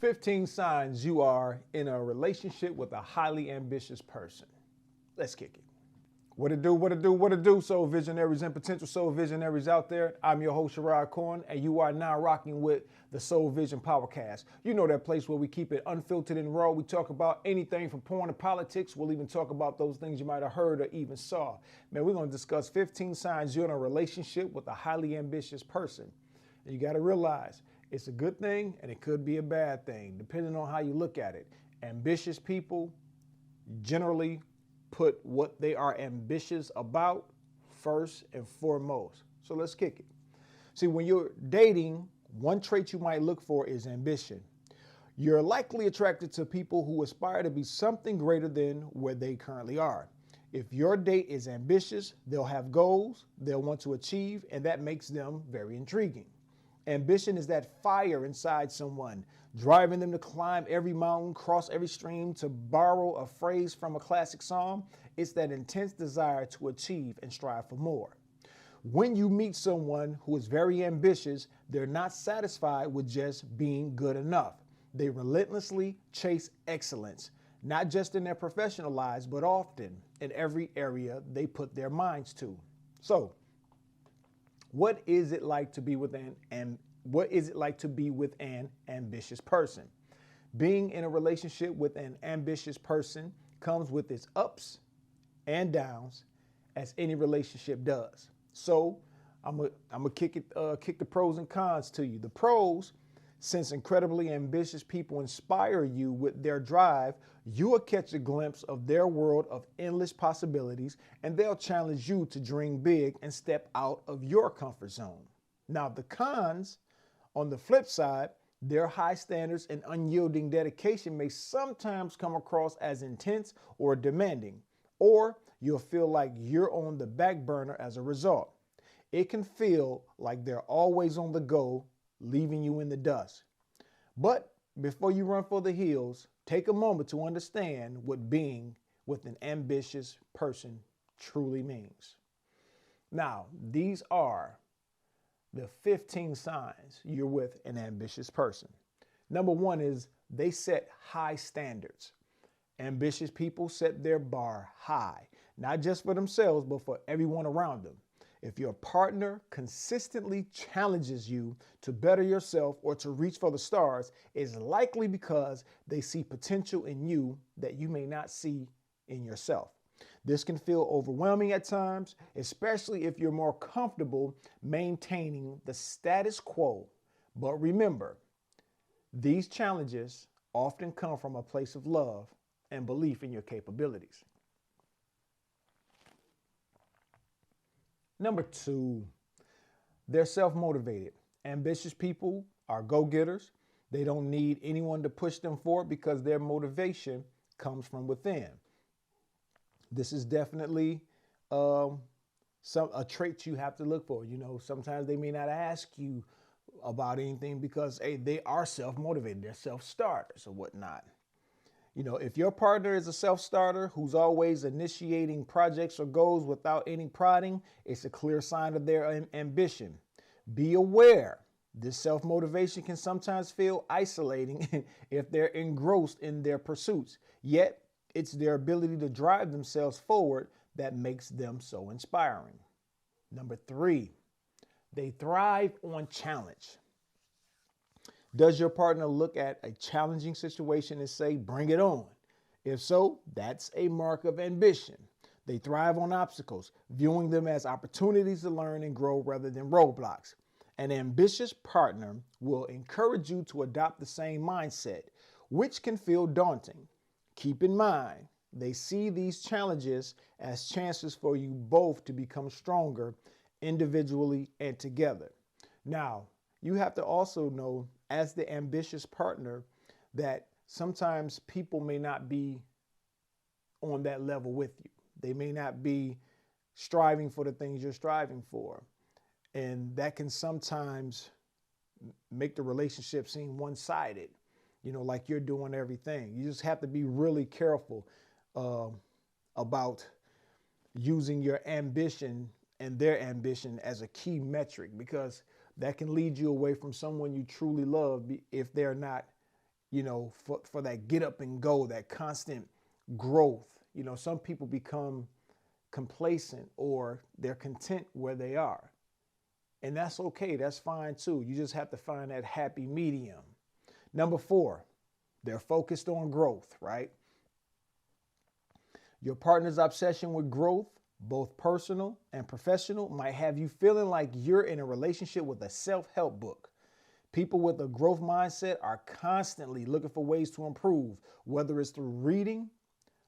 15 signs you are in a relationship with a highly ambitious person. Let's kick it. What it do, what it do, what it do, soul visionaries and potential soul visionaries out there. I'm your host, Sherrod Corn, and you are now rocking with the Soul Vision Powercast. You know that place where we keep it unfiltered and raw. We talk about anything from porn to politics. We'll even talk about those things you might have heard or even saw. Man, we're going to discuss 15 signs you're in a relationship with a highly ambitious person. And you got to realize it's a good thing and it could be a bad thing, depending on how you look at it. Ambitious people generally put what they are ambitious about first and foremost. So let's kick it. See, when you're dating, one trait you might look for is ambition. You're likely attracted to people who aspire to be something greater than where they currently are. If your date is ambitious, they'll have goals they'll want to achieve, and that makes them very intriguing. Ambition is that fire inside someone, driving them to climb every mountain, cross every stream. To borrow a phrase from a classic song, it's that intense desire to achieve and strive for more. When you meet someone who is very ambitious, they're not satisfied with just being good enough. They relentlessly chase excellence, not just in their professional lives, but often in every area they put their minds to. So, what is it like to be with an ambitious person? Being in a relationship with an ambitious person comes with its ups and downs, as any relationship does. So I'm gonna kick the pros and cons to you. The pros: since incredibly ambitious people inspire you with their drive, you will catch a glimpse of their world of endless possibilities, and they'll challenge you to dream big and step out of your comfort zone. Now, the cons, on the flip side, their high standards and unyielding dedication may sometimes come across as intense or demanding, or you'll feel like you're on the back burner as a result. It can feel like they're always on the go, leaving you in the dust. But before you run for the hills, take a moment to understand what being with an ambitious person truly means. Now, these are the 15 signs you're with an ambitious person. Number one is they set high standards. Ambitious people set their bar high, not just for themselves, but for everyone around them. If your partner consistently challenges you to better yourself or to reach for the stars, it's likely because they see potential in you that you may not see in yourself. This can feel overwhelming at times, especially if you're more comfortable maintaining the status quo. But remember, these challenges often come from a place of love and belief in your capabilities. Number two, they're self-motivated. Ambitious people are go-getters. They don't need anyone to push them forward because their motivation comes from within. This is definitely a trait you have to look for. You know, sometimes they may not ask you about anything because, hey, they are self-motivated. They're self-starters or whatnot. You know, if your partner is a self-starter who's always initiating projects or goals without any prodding, it's a clear sign of their ambition. Be aware, this self-motivation can sometimes feel isolating if they're engrossed in their pursuits. Yet, it's their ability to drive themselves forward that makes them so inspiring. Number three, they thrive on challenge. Does your partner look at a challenging situation and say, bring it on? If so, that's a mark of ambition. They thrive on obstacles, viewing them as opportunities to learn and grow rather than roadblocks. An ambitious partner will encourage you to adopt the same mindset, which can feel daunting. Keep in mind, they see these challenges as chances for you both to become stronger individually and together. Now, you have to also know, as the ambitious partner, that sometimes people may not be on that level with you. They may not be striving for the things you're striving for. And that can sometimes make the relationship seem one-sided, you know, like you're doing everything. You just have to be really careful about using your ambition and their ambition as a key metric, because that can lead you away from someone you truly love if they're not, for that get up and go, that constant growth. Some people become complacent or they're content where they are. And that's okay. That's fine too. You just have to find that happy medium. Number 4, they're focused on growth, right? Your partner's obsession with growth, both personal and professional, might have you feeling like you're in a relationship with a self-help book. People with a growth mindset are constantly looking for ways to improve, whether it's through reading,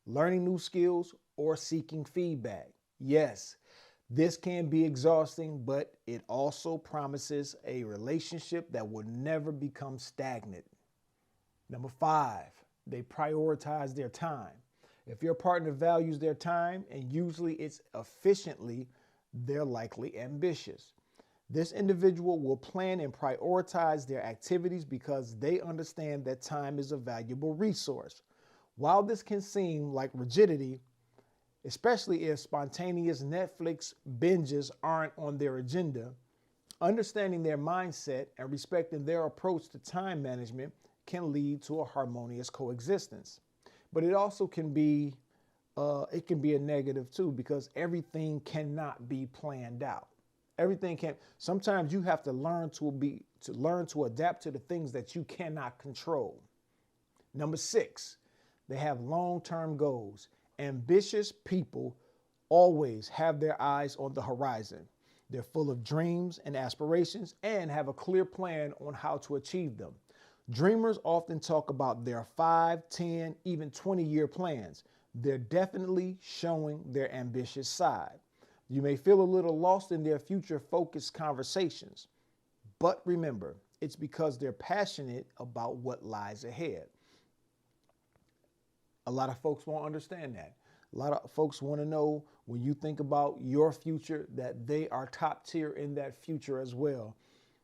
learning new skills, or seeking feedback. Yes, this can be exhausting, but it also promises a relationship that will never become stagnant. Number 5, they prioritize their time. If your partner values their time, and usually it's efficiently, they're likely ambitious. This individual will plan and prioritize their activities because they understand that time is a valuable resource. While this can seem like rigidity, especially if spontaneous Netflix binges aren't on their agenda, understanding their mindset and respecting their approach to time management can lead to a harmonious coexistence. But it also can be a negative too, because everything cannot be planned out. Everything can. Sometimes you have to learn to adapt to the things that you cannot control. Number 6, they have long-term goals. Ambitious people always have their eyes on the horizon. They're full of dreams and aspirations and have a clear plan on how to achieve them. Dreamers often talk about their 5, 10, even 20-year plans. They're definitely showing their ambitious side. You may feel a little lost in their future-focused conversations, but remember, it's because they're passionate about what lies ahead. A lot of folks won't understand that. A lot of folks want to know, when you think about your future, that they are top tier in that future as well.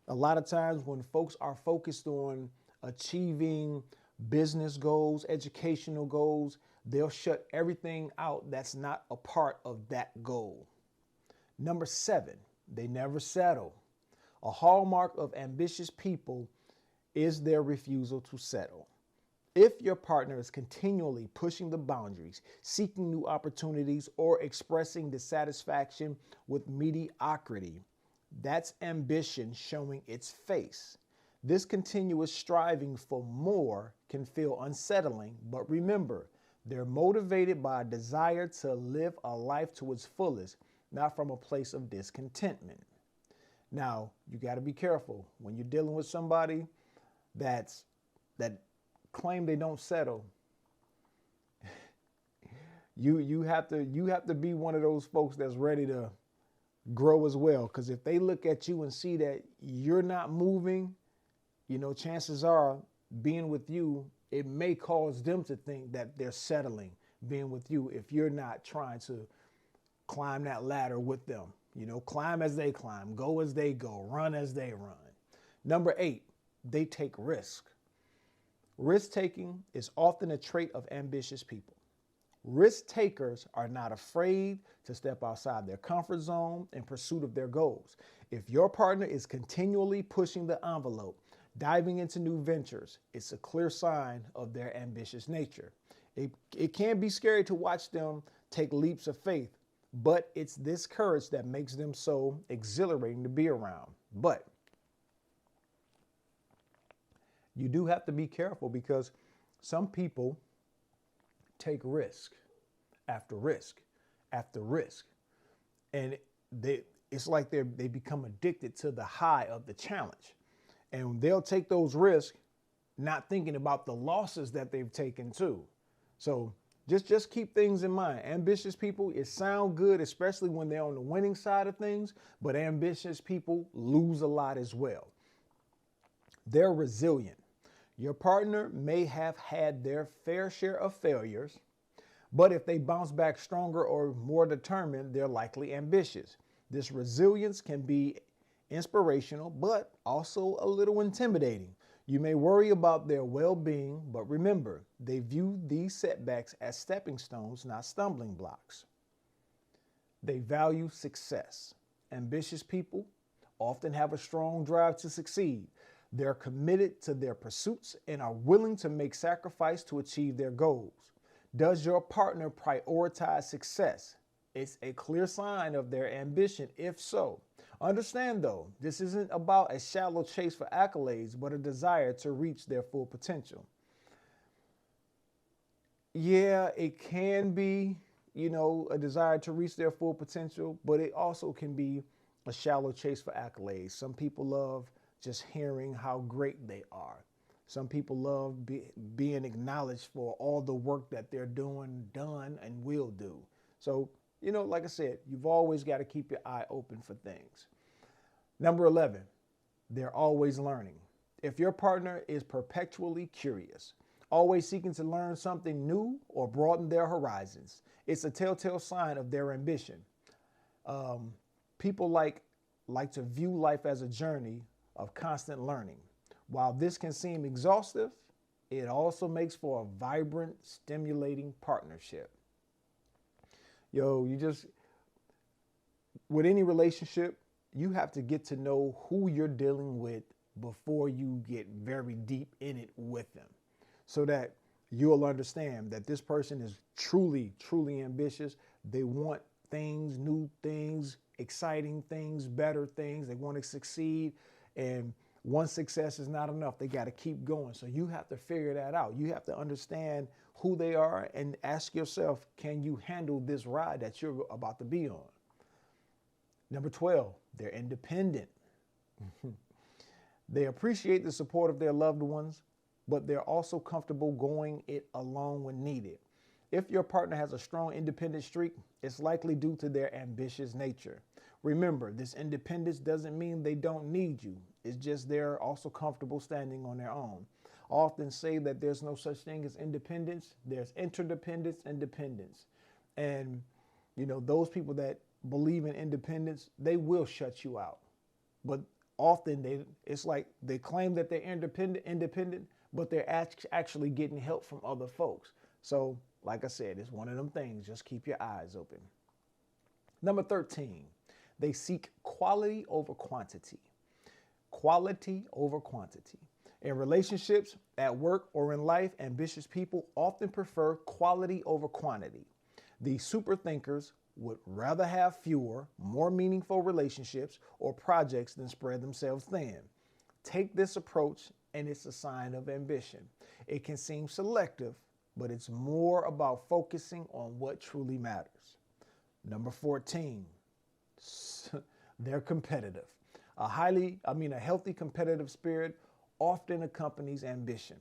A lot of times when folks are focused on achieving business goals, educational goals, they'll shut everything out that's not a part of that goal. Number 7, they never settle. A hallmark of ambitious people is their refusal to settle. If your partner is continually pushing the boundaries, seeking new opportunities, or expressing dissatisfaction with mediocrity, that's ambition showing its face. This continuous striving for more can feel unsettling, but remember, they're motivated by a desire to live a life to its fullest, not from a place of discontentment. Now, you got to be careful when you're dealing with somebody that claim they don't settle. You have to be one of those folks that's ready to grow as well, because if they look at you and see that you're not moving, chances are being with you, it may cause them to think that they're settling being with you if you're not trying to climb that ladder with them. Climb as they climb, go as they go, run as they run. Number 8, they take risk. Risk taking is often a trait of ambitious people. Risk takers are not afraid to step outside their comfort zone in pursuit of their goals. If your partner is continually pushing the envelope, diving into new ventures, it's a clear sign of their ambitious nature. It can be scary to watch them take leaps of faith, but it's this courage that makes them so exhilarating to be around. But you do have to be careful, because some people take risk after risk after risk. And it's like they become addicted to the high of the challenge. And they'll take those risks not thinking about the losses that they've taken too. So just keep things in mind. Ambitious people, it sounds good, especially when they're on the winning side of things, but ambitious people lose a lot as well. They're resilient. Your partner may have had their fair share of failures, but if they bounce back stronger or more determined, they're likely ambitious. This resilience can be inspirational, but also a little intimidating. You may worry about their well-being, but remember, they view these setbacks as stepping stones, not stumbling blocks. They value success. Ambitious people often have a strong drive to succeed. They're committed to their pursuits and are willing to make sacrifice to achieve their goals. Does your partner prioritize success? It's a clear sign of their ambition, if so. Understand though, this isn't about a shallow chase for accolades, but a desire to reach their full potential. Yeah, it can be, a desire to reach their full potential, but it also can be a shallow chase for accolades. Some people love just hearing how great they are. Some people love being acknowledged for all the work that they're doing, done, and will do. So, like I said, you've always got to keep your eye open for things. Number 11, they're always learning. If your partner is perpetually curious, always seeking to learn something new or broaden their horizons, it's a telltale sign of their ambition. People like to view life as a journey of constant learning. While this can seem exhaustive, it also makes for a vibrant, stimulating partnership. With any relationship, you have to get to know who you're dealing with before you get very deep in it with them, so that you'll understand that this person is truly, truly ambitious. They want things, new things, exciting things, better things. They want to succeed. And one success is not enough. They got to keep going. So you have to figure that out. You have to understand who they are and ask yourself, can you handle this ride that you're about to be on? Number 12, they're independent. They appreciate the support of their loved ones, but they're also comfortable going it alone when needed. If your partner has a strong independent streak, it's likely due to their ambitious nature. Remember, this independence doesn't mean they don't need you. It's just they're also comfortable standing on their own. I often say that there's no such thing as independence. There's interdependence and dependence. And, those people that believe in independence, they will shut you out. But often it's like they claim that they're independent, but they're actually getting help from other folks. So, like I said, it's one of them things. Just keep your eyes open. Number 13, they seek quality over quantity. Quality over quantity. In relationships, at work, or in life, ambitious people often prefer quality over quantity. These super thinkers would rather have fewer, more meaningful relationships or projects than spread themselves thin. Take this approach, and it's a sign of ambition. It can seem selective, but it's more about focusing on what truly matters. Number 14, they're competitive. A healthy competitive spirit often accompanies ambition.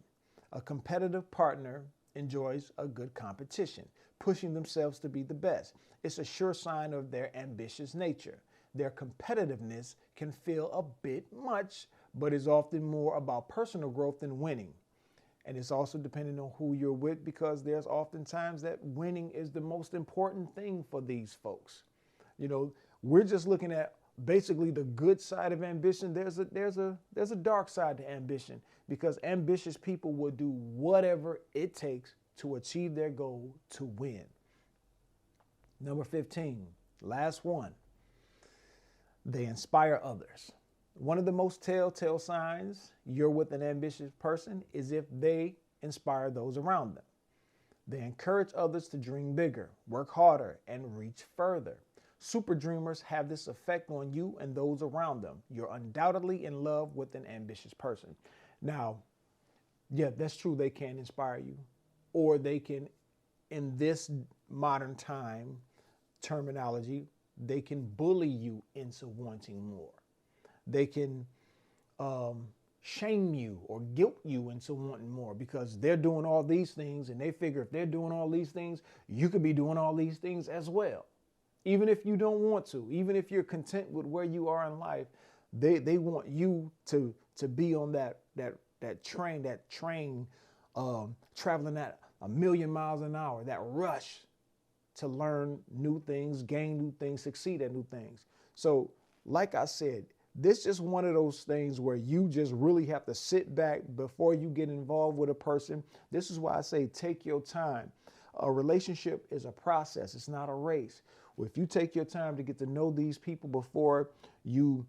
A competitive partner enjoys a good competition, pushing themselves to be the best. It's a sure sign of their ambitious nature. Their competitiveness can feel a bit much, but is often more about personal growth than winning. And it's also depending on who you're with, because there's often times that winning is the most important thing for these folks. We're just looking at basically the good side of ambition. There's a dark side to ambition, because ambitious people will do whatever it takes to achieve their goal, to win. Number 15, last one. They inspire others. One of the most telltale signs you're with an ambitious person is if they inspire those around them. They encourage others to dream bigger, work harder, and reach further. Super dreamers have this effect on you and those around them. You're undoubtedly in love with an ambitious person. Now, yeah, that's true. They can inspire you, or they can, in this modern time terminology, they can bully you into wanting more. They can shame you or guilt you into wanting more, because they're doing all these things, and they figure if they're doing all these things, you could be doing all these things as well. Even if you don't want to, even if you're content with where you are in life, they want you to be on that train traveling at 1,000,000 miles an hour, that rush to learn new things, gain new things, succeed at new things. So, like I said, this is one of those things where you just really have to sit back before you get involved with a person. This is why I say take your time. A relationship is a process. It's not a race. If you take your time to get to know these people before you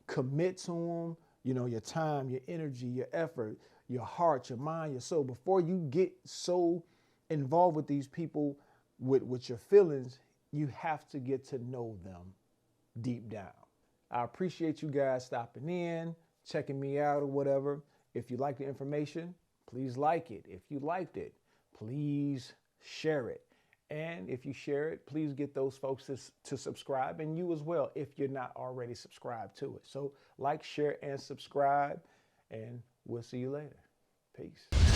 commit to them, your time, your energy, your effort, your heart, your mind, your soul. Before you get so involved with these people, with your feelings, you have to get to know them deep down. I appreciate you guys stopping in, checking me out or whatever. If you like the information, please like it. If you liked it, please share it. And if you share it, please get those folks to subscribe, and you as well if you're not already subscribed to it. So like, share, and subscribe, and we'll see you later. Peace.